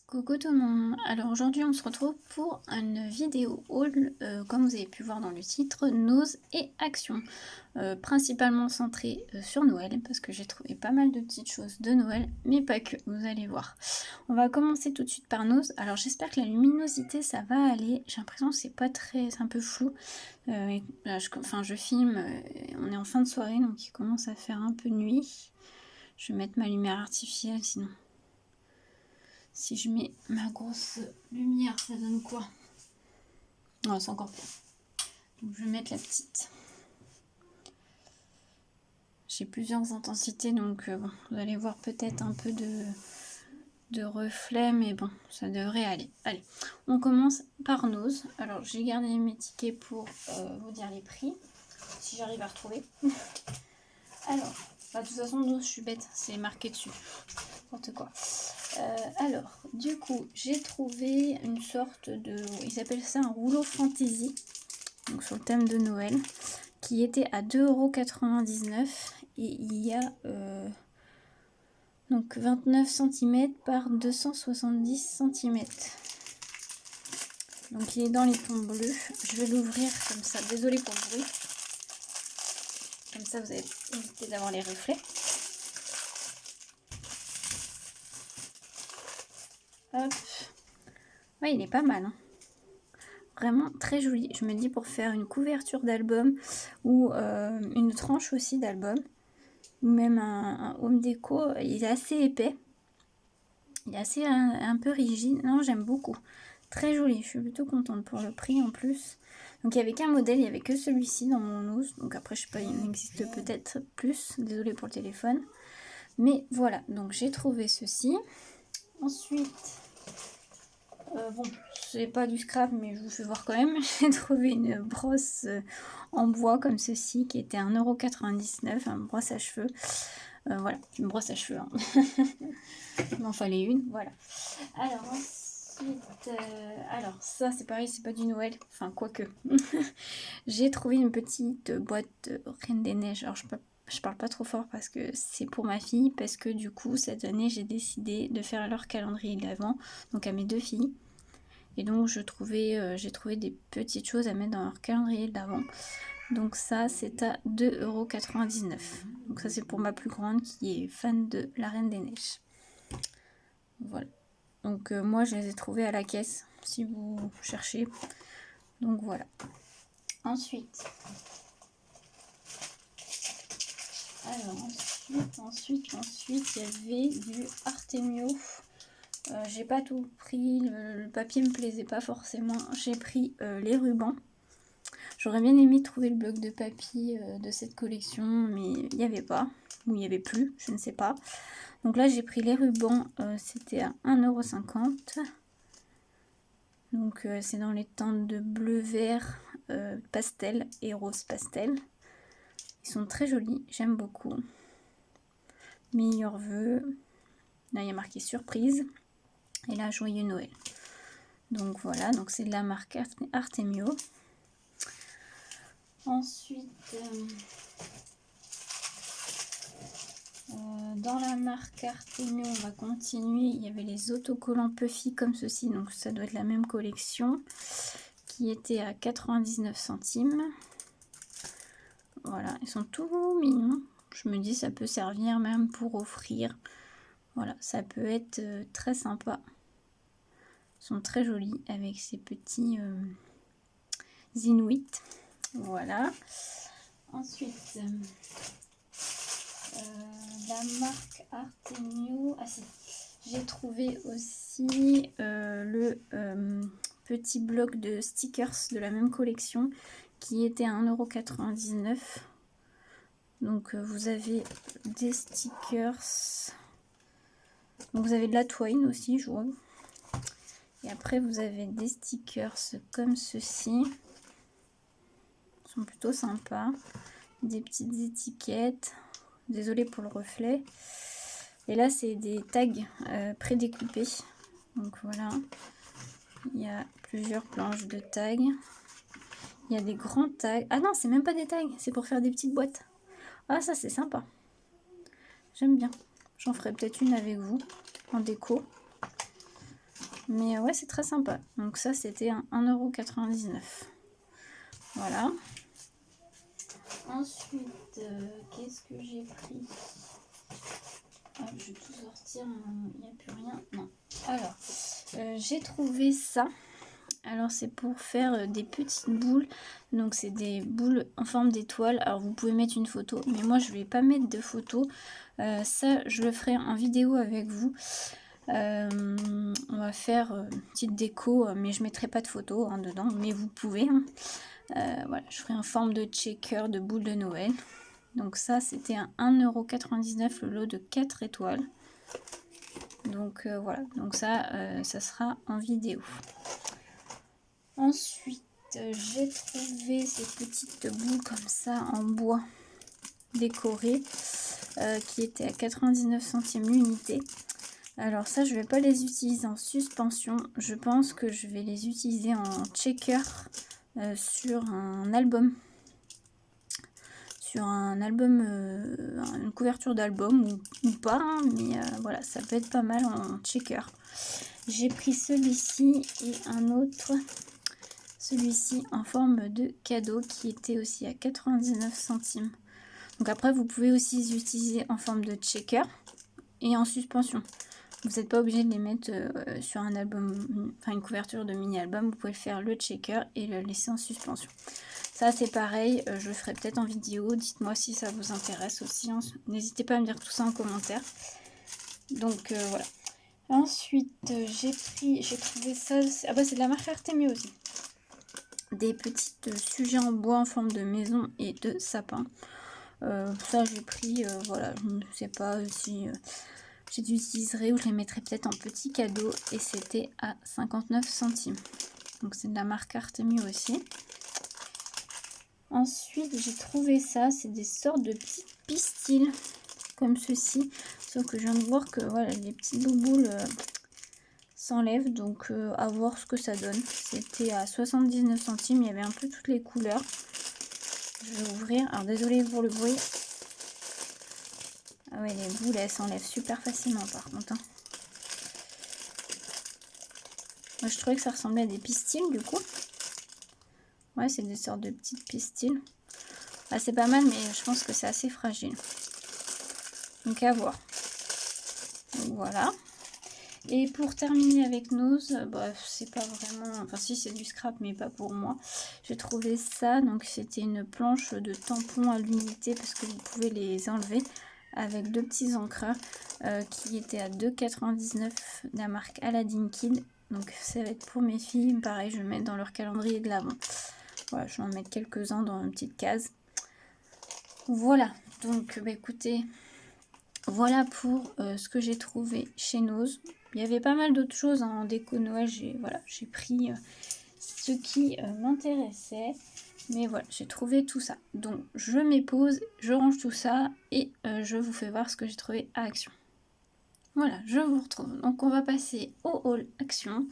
Coucou tout le monde, alors aujourd'hui on se retrouve pour une vidéo haul, comme vous avez pu voir dans le titre, Nose et Action, principalement centrée sur Noël, parce que j'ai trouvé pas mal de petites choses de Noël, mais pas que, vous allez voir. On va commencer tout de suite par Nose. Alors j'espère que la luminosité ça va aller, j'ai l'impression que c'est pas très, c'est un peu flou, là, je filme, on est en fin de soirée donc il commence à faire un peu nuit. Je vais mettre ma lumière artificielle sinon. Si je mets ma grosse lumière, ça donne quoi? Non, c'est encore pire. Donc je vais mettre la petite. J'ai plusieurs intensités, donc bon, vous allez voir peut-être un peu de reflet, mais bon, ça devrait aller. Allez, on commence par Nose. Alors j'ai gardé mes tickets pour vous dire les prix, si j'arrive à retrouver. Alors, de toute façon, Nose, je suis bête, c'est marqué dessus. N'importe quoi. Alors, du coup, j'ai trouvé une sorte de... Ils appellent ça un rouleau fantaisie, donc sur le thème de Noël, qui était à 2,99 € et il y a donc 29 cm par 270 cm. Donc il est dans les tons bleus. Je vais l'ouvrir comme ça, désolée pour le bruit. Comme ça, vous allez éviter d'avoir les reflets. Hop. Ouais, il est pas mal, hein. Vraiment très joli. Je me dis pour faire une couverture d'album ou une tranche aussi d'album, ou même un home déco, il est assez épais. Il est assez un peu rigide. Non, j'aime beaucoup. Très joli. Je suis plutôt contente pour le prix en plus. Donc il n'y avait qu'un modèle, il n'y avait que celui-ci dans mon Nose. Donc après, je sais pas, il existe peut-être plus. Désolée pour le téléphone. Mais voilà, donc j'ai trouvé ceci. Ensuite... bon, c'est pas du scrap, mais je vous fais voir quand même. J'ai trouvé une brosse en bois comme ceci qui était 1,99 €, une brosse à cheveux. Voilà, une brosse à cheveux. Hein. Il m'en fallait une, voilà. Alors ensuite, alors ça c'est pareil, c'est pas du Noël, enfin quoique. J'ai trouvé une petite boîte Reine des Neiges. Alors je parle pas trop fort parce que c'est pour ma fille, parce que du coup cette année j'ai décidé de faire leur calendrier de l'Avent, donc à mes deux filles. Et donc j'ai trouvé des petites choses à mettre dans leur calendrier d'avant. Donc ça c'est à 2,99 €. Donc ça c'est pour ma plus grande qui est fan de la Reine des Neiges. Voilà. Donc moi je les ai trouvées à la caisse si vous cherchez. Donc voilà. Ensuite. Alors ensuite il y avait du Artemio. J'ai pas tout pris, le papier me plaisait pas forcément. J'ai pris les rubans. J'aurais bien aimé trouver le bloc de papier de cette collection, mais il n'y avait pas, ou il n'y avait plus, je ne sais pas. Donc là j'ai pris les rubans, c'était à 1,50 €. Donc c'est dans les teintes de bleu, vert, pastel et rose pastel. Ils sont très jolis, j'aime beaucoup. Meilleurs vœux. Là il y a marqué surprise. Et là joyeux Noël. Donc voilà, donc c'est de la marque Artemio. Ensuite, dans la marque Artemio, on va continuer. Il y avait les autocollants Puffy comme ceci, donc ça doit être la même collection, qui était à 99 centimes. Voilà, ils sont tout mignons. Je me dis ça peut servir même pour offrir. Voilà, ça peut être très sympa. Ils sont très jolis avec ces petits Inuits. Voilà. Ensuite, la marque Artemio. Ah si, j'ai trouvé aussi le petit bloc de stickers de la même collection qui était à 1,99 €. Donc vous avez des stickers. Donc vous avez de la twine aussi, je vois. Et après vous avez des stickers comme ceci. Ils sont plutôt sympas. Des petites étiquettes. Désolée pour le reflet. Et là c'est des tags prédécoupés. Donc voilà. Il y a plusieurs planches de tags. Il y a des grands tags. Ah non, c'est même pas des tags, c'est pour faire des petites boîtes. Ah ça c'est sympa. J'aime bien. J'en ferai peut-être une avec vous en déco. Mais ouais, c'est très sympa. Donc ça, c'était un 1,99 €. Voilà. Ensuite, qu'est-ce que j'ai pris? Ah, je vais tout sortir, il n'y a plus rien. Non. Alors, j'ai trouvé ça. Alors, c'est pour faire des petites boules. Donc, c'est des boules en forme d'étoile. Alors, vous pouvez mettre une photo. Mais moi, je ne vais pas mettre de photo. Ça, je le ferai en vidéo avec vous. On va faire une petite déco. Mais je ne mettrai pas de photo dedans. Mais vous pouvez. Voilà, je ferai en forme de checker de boules de Noël. Donc ça, c'était un 1,99 € le lot de 4 étoiles. Donc voilà, donc ça sera en vidéo. Ensuite, j'ai trouvé ces petites boules comme ça en bois décorées qui étaient à 99 centimes l'unité. Alors ça, je vais pas les utiliser en suspension. Je pense que je vais les utiliser en checker sur un album. Sur un album, une couverture d'album ou pas, hein, mais voilà, ça peut être pas mal en checker. J'ai pris celui-ci et un autre, celui-ci en forme de cadeau qui était aussi à 99 centimes. Donc après, vous pouvez aussi les utiliser en forme de checker et en suspension. Vous n'êtes pas obligé de les mettre sur un album, enfin une couverture de mini-album. Vous pouvez faire le checker et le laisser en suspension. Ça c'est pareil, je le ferai peut-être en vidéo. Dites-moi si ça vous intéresse aussi. N'hésitez pas à me dire tout ça en commentaire. Donc voilà. Ensuite, j'ai trouvé ça. Ah bah c'est de la marque Artemio aussi. Des petites sujets en bois en forme de maison et de sapin. Ça j'ai pris, voilà, je ne sais pas si j'utiliserai ou je les mettrai peut-être en petit cadeau. Et c'était à 59 centimes. Donc c'est de la marque Artemio aussi. Ensuite, j'ai trouvé ça, c'est des sortes de petits pistils comme ceci. Sauf que je viens de voir que voilà, les petites bouboules s'enlèvent, donc à voir ce que ça donne. C'était à 79 centimes, il y avait un peu toutes les couleurs. Je vais ouvrir, alors désolée pour le bruit. Ah ouais, les boules elles s'enlèvent super facilement par contre. Hein. Moi je trouvais que ça ressemblait à des pistils du coup. Ouais, c'est des sortes de petites pistils. Ah, c'est pas mal, mais je pense que c'est assez fragile. Donc à voir. Donc, voilà. Et pour terminer avec Nose, bref, c'est pas vraiment... Enfin si, c'est du scrap, mais pas pour moi. J'ai trouvé ça, donc c'était une planche de tampons à l'unité, parce que vous pouvez les enlever, avec deux petits encreurs, qui étaient à 2,99 € de la marque Aladdin Kid. Donc ça va être pour mes filles, pareil, je vais mettre dans leur calendrier de l'Avent. Voilà, je vais en mettre quelques-uns dans une petite case. Voilà, donc bah, écoutez, voilà pour ce que j'ai trouvé chez Nose. Il y avait pas mal d'autres choses en déco Noël, j'ai pris ce qui m'intéressait. Mais voilà, j'ai trouvé tout ça. Donc je mets pause, je range tout ça et je vous fais voir ce que j'ai trouvé à Action. Voilà, je vous retrouve. Donc on va passer au haul Action.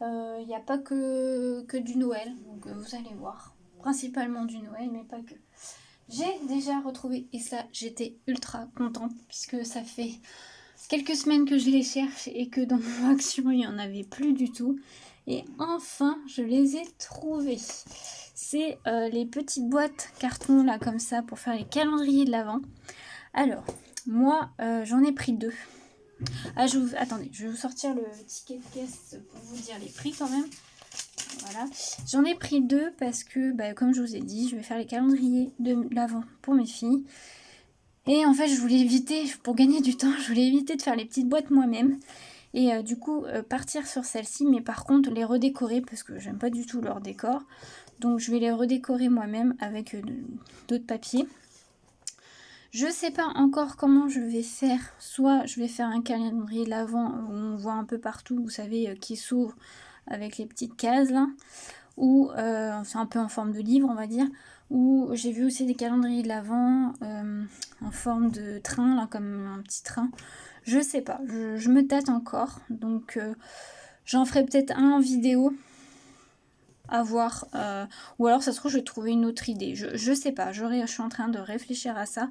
Il n'y a pas que du Noël, donc vous allez voir. Principalement du Noël, mais pas que. J'ai déjà retrouvé, et ça j'étais ultra contente, puisque ça fait quelques semaines que je les cherche et que dans mon Action il n'y en avait plus du tout. Et enfin je les ai trouvés. C'est les petites boîtes carton là comme ça pour faire les calendriers de l'Avent. Alors moi j'en ai pris deux. Ah, attendez, je vais vous sortir le ticket de caisse pour vous dire les prix quand même. Voilà, j'en ai pris deux parce que, bah, comme je vous ai dit, je vais faire les calendriers de l'Avent pour mes filles. Et en fait, je voulais éviter, pour gagner du temps, je voulais éviter de faire les petites boîtes moi-même. Et du coup, partir sur celle-ci, mais par contre, les redécorer parce que j'aime pas du tout leur décor. Donc, je vais les redécorer moi-même avec d'autres papiers. Je sais pas encore comment je vais faire. Soit je vais faire un calendrier de l'Avent où on voit un peu partout, vous savez, qui s'ouvre avec les petites cases là. Ou c'est un peu en forme de livre, on va dire. Ou j'ai vu aussi des calendriers de l'Avent en forme de train, là, comme un petit train. Je sais pas, je me tâte encore. Donc j'en ferai peut-être un en vidéo. À voir. Ou alors ça se trouve je vais trouver une autre idée. Je sais pas, je suis en train de réfléchir à ça.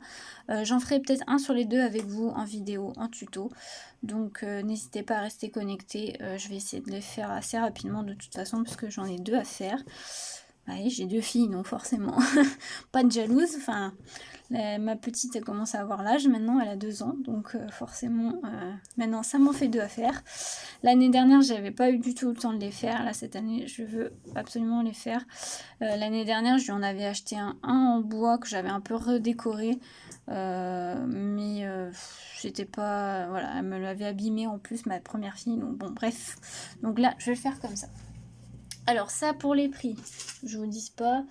J'en ferai peut-être un sur les deux avec vous en vidéo, en tuto. Donc n'hésitez pas à rester connecté. Je vais essayer de les faire assez rapidement de toute façon parce que j'en ai deux à faire. Ouais, j'ai deux filles, donc forcément pas de jalouse. Enfin, ma petite elle commence à avoir l'âge maintenant, elle a 2 ans, donc forcément maintenant ça m'en fait deux à faire. L'année dernière j'avais pas eu du tout le temps de les faire, là cette année je veux absolument les faire. L'année dernière je lui en avais acheté un en bois que j'avais un peu redécoré, mais j'étais pas, voilà, elle me l'avait abîmé en plus ma première fille, donc bon bref, donc là je vais le faire comme ça. Alors ça pour les prix, je vous dis pas,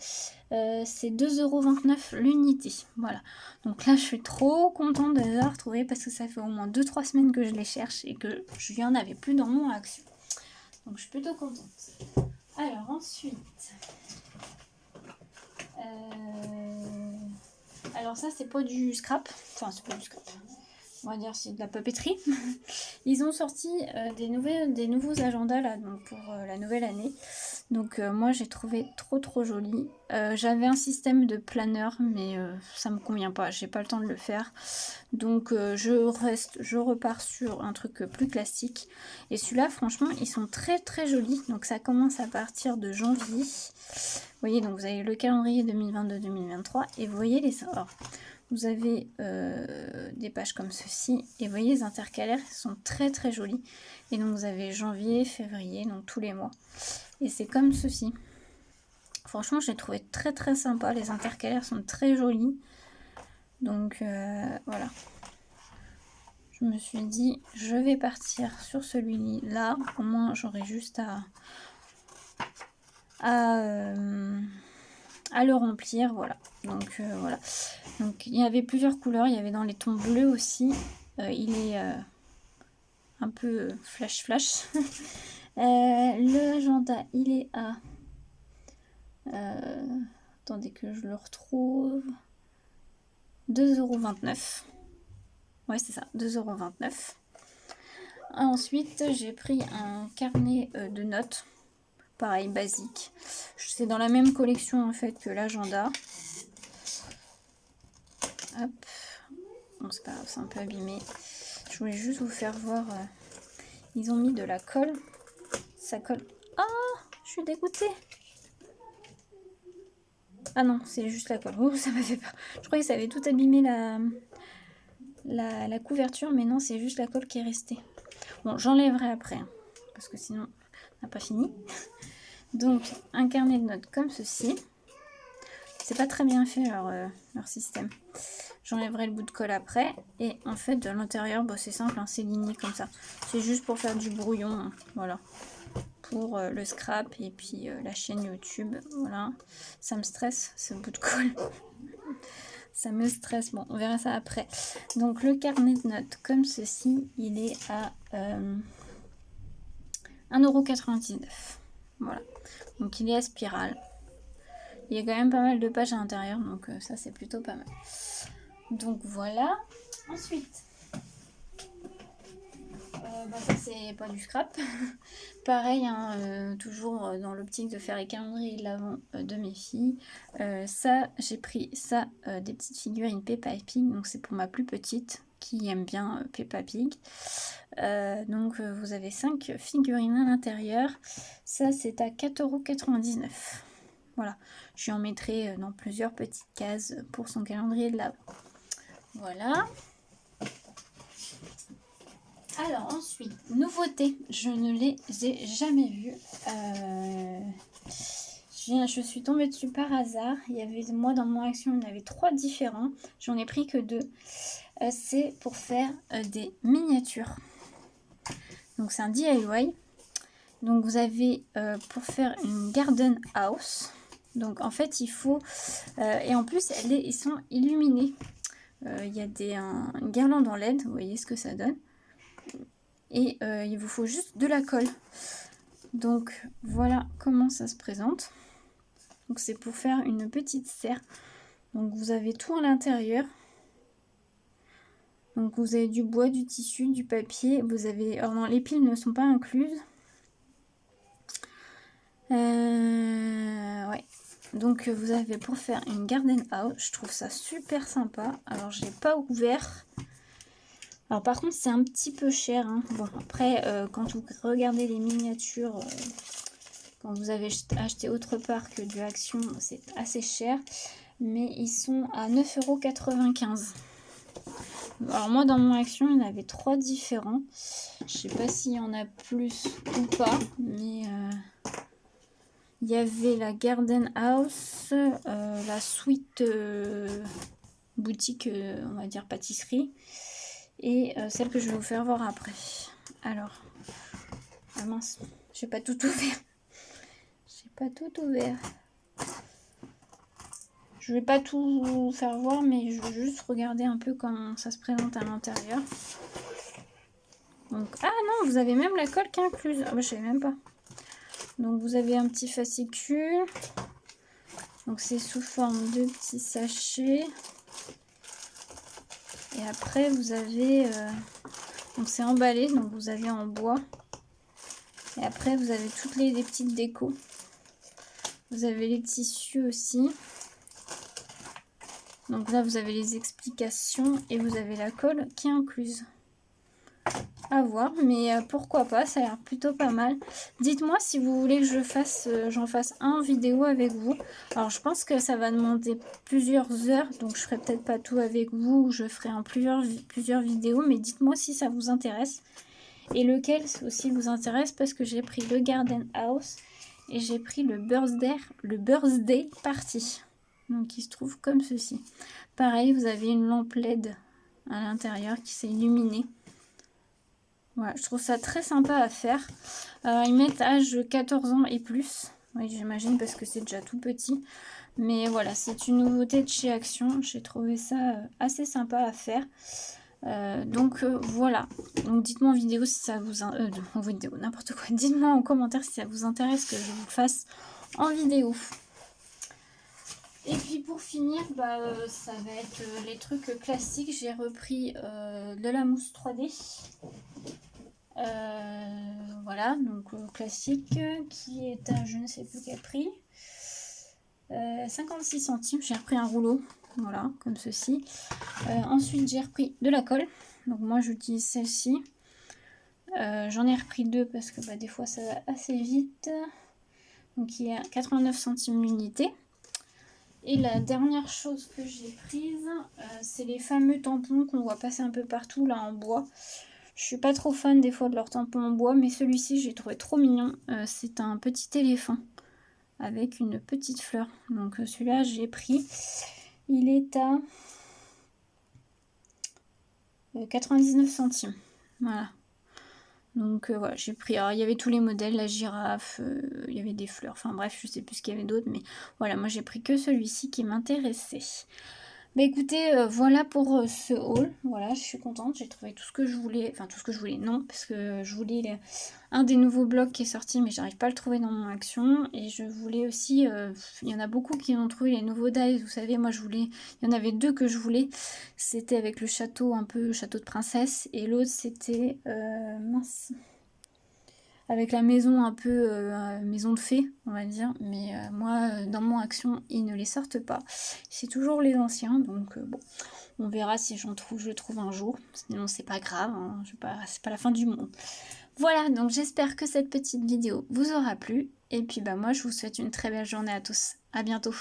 c'est 2,29 € l'unité, voilà. Donc là je suis trop contente de les avoir retrouvés parce que ça fait au moins 2-3 semaines que je les cherche et que je n'y en avais plus dans mon action. Donc je suis plutôt contente. Alors ensuite, alors ça c'est pas du scrap, enfin c'est pas du scrap. On va dire c'est de la papeterie. Ils ont sorti des nouveaux agendas là, donc pour la nouvelle année. Donc moi j'ai trouvé trop joli. J'avais un système de planeur mais ça me convient pas, j'ai pas le temps de le faire. Donc je repars sur un truc plus classique. Et celui-là franchement ils sont très jolis. Donc ça commence à partir de janvier. Vous voyez, donc vous avez le calendrier 2022-2023 et vous voyez les sorts. Vous avez des pages comme ceci et vous voyez les intercalaires sont très jolis. Et donc vous avez janvier, février, donc tous les mois. Et c'est comme ceci. Franchement je l'ai trouvé très sympa, les intercalaires sont très jolis. Donc voilà. Je me suis dit je vais partir sur celui-là. Au moins j'aurai juste à le remplir, voilà. Donc voilà. Donc il y avait plusieurs couleurs, il y avait dans les tons bleus aussi. Il est un peu flash. L'agenda, il est à... attendez que je le retrouve. 2,29 €. Ouais, c'est ça, 2,29 €. Ensuite, j'ai pris un carnet de notes. Pareil, basique. C'est dans la même collection en fait que l'agenda. Hop. Bon, c'est pas grave, c'est un peu abîmé. Je voulais juste vous faire voir. Ils ont mis de la colle. Ça colle. Ah, je suis dégoûtée. Ah non, c'est juste la colle. Oh, ça m'a fait peur. Je croyais que ça avait tout abîmé la couverture, mais non, c'est juste la colle qui est restée. Bon, j'enlèverai après, hein, parce que sinon, on n'a pas fini. Donc, un carnet de notes comme ceci. C'est pas très bien fait leur système. J'enlèverai le bout de colle après. Et en fait, de l'intérieur, bah, c'est simple, hein, c'est ligné comme ça. C'est juste pour faire du brouillon, hein, voilà. Pour le scrap et puis la chaîne YouTube, voilà. Ça me stresse, ce bout de colle. Ça me stresse. Bon, on verra ça après. Donc, le carnet de notes comme ceci, il est à 1,99 €. Voilà. Donc, il est à spirale. Il y a quand même pas mal de pages à l'intérieur, donc ça, c'est plutôt pas mal. Donc, voilà. Ensuite, ça, c'est pas du scrap. Pareil, hein, toujours dans l'optique de faire les calendriers de l'avant de mes filles. Ça, j'ai pris ça, des petites figurines Peppa Pig. Donc, c'est pour ma plus petite qui aime bien Peppa Pig. Donc, vous avez 5 figurines à l'intérieur. Ça, c'est à 4,99 €. Voilà, je lui en mettrai dans plusieurs petites cases pour son calendrier de l'avant. Voilà. Alors ensuite, nouveauté, je ne les ai jamais vues. Je suis tombée dessus par hasard. Il y avait, moi dans mon action, il y en avait 3 différents. J'en ai pris que 2. C'est pour faire des miniatures. Donc c'est un DIY. Donc vous avez pour faire une garden house. Donc en fait il faut... et en plus ils sont illuminés. Il y a une guirlande en LED, vous voyez ce que ça donne. Et il vous faut juste de la colle. Donc voilà comment ça se présente. Donc c'est pour faire une petite serre. Donc vous avez tout à l'intérieur. Donc vous avez du bois, du tissu, du papier. Vous avez... Alors non, les piles ne sont pas incluses. Ouais. Donc vous avez pour faire une garden house, je trouve ça super sympa. Alors je l'ai pas ouvert. Alors par contre c'est un petit peu cher, hein. Bon après quand vous regardez les miniatures, quand vous avez acheté autre part que du Action, c'est assez cher. Mais ils sont à 9,95 €. Alors moi dans mon Action il y en avait 3 différents. Je sais pas s'il y en a plus ou pas, mais il y avait la Garden House, la Sweet boutique, on va dire pâtisserie, et celle que je vais vous faire voir après. Alors, ah mince, j'ai pas tout ouvert. J'ai pas tout ouvert. Je vais pas tout faire voir, mais je veux juste regarder un peu comment ça se présente à l'intérieur. Donc, ah non, vous avez même la colle qui est incluse. Ah bah je savais même pas. Donc vous avez un petit fascicule. Donc c'est sous forme de petits sachets. Et après vous avez... donc c'est emballé, donc vous avez en bois. Et après vous avez toutes les petites décos. Vous avez les tissus aussi. Donc là vous avez les explications et vous avez la colle qui est incluse. À voir, mais pourquoi pas, ça a l'air plutôt pas mal. Dites-moi si vous voulez que j'en fasse un vidéo avec vous. Alors je pense que ça va demander plusieurs heures, donc je ferai peut-être pas tout avec vous, je ferai en plusieurs vidéos, mais dites-moi si ça vous intéresse. Et lequel aussi vous intéresse, parce que j'ai pris le Garden House et j'ai pris le Birthday Party. Donc il se trouve comme ceci. Pareil, vous avez une lampe LED à l'intérieur qui s'est illuminée. Voilà, je trouve ça très sympa à faire. Ils mettent âge 14 ans et plus. Oui, j'imagine parce que c'est déjà tout petit. Mais voilà, c'est une nouveauté de chez Action. J'ai trouvé ça assez sympa à faire. Donc voilà. Donc dites-moi en vidéo si ça vous... en vidéo, n'importe quoi. Dites-moi en commentaire si ça vous intéresse que je vous fasse en vidéo. Et puis pour finir, ça va être les trucs classiques. J'ai repris de la mousse 3D. Voilà, donc classique, qui est à je ne sais plus quel prix. 56 centimes, j'ai repris un rouleau, voilà, comme ceci. Ensuite, j'ai repris de la colle. Donc moi, j'utilise celle-ci. J'en ai repris deux parce que des fois, ça va assez vite. Donc il y a 89 centimes l'unité. Et la dernière chose que j'ai prise, c'est les fameux tampons qu'on voit passer un peu partout là en bois. Je suis pas trop fan des fois de leurs tampons en bois, mais celui-ci j'ai trouvé trop mignon. C'est un petit éléphant avec une petite fleur. Donc celui-là j'ai pris. Il est à 99 centimes. Voilà. Donc voilà, j'ai pris. Alors il y avait tous les modèles, la girafe, il y avait des fleurs. Enfin bref, je sais plus ce qu'il y avait d'autre, mais voilà, moi j'ai pris que celui-ci qui m'intéressait. Bah écoutez, voilà pour ce haul. Voilà, je suis contente, j'ai trouvé tout ce que je voulais. Enfin, tout ce que je voulais, non, parce que je voulais un des nouveaux blogs qui est sorti, mais j'arrive pas à le trouver dans mon Action. Et je voulais aussi, il y en a beaucoup qui ont trouvé les nouveaux dies. Vous savez, moi je voulais, il y en avait deux que je voulais. C'était avec le château, un peu château de princesse. Et l'autre c'était, mince, avec la maison un peu maison de fées, on va dire. Mais moi, dans mon Action, ils ne les sortent pas. C'est toujours les anciens, donc bon, on verra si je le trouve un jour. Sinon, c'est pas grave, hein, c'est pas la fin du monde. Voilà, donc j'espère que cette petite vidéo vous aura plu. Et puis moi, je vous souhaite une très belle journée à tous. À bientôt.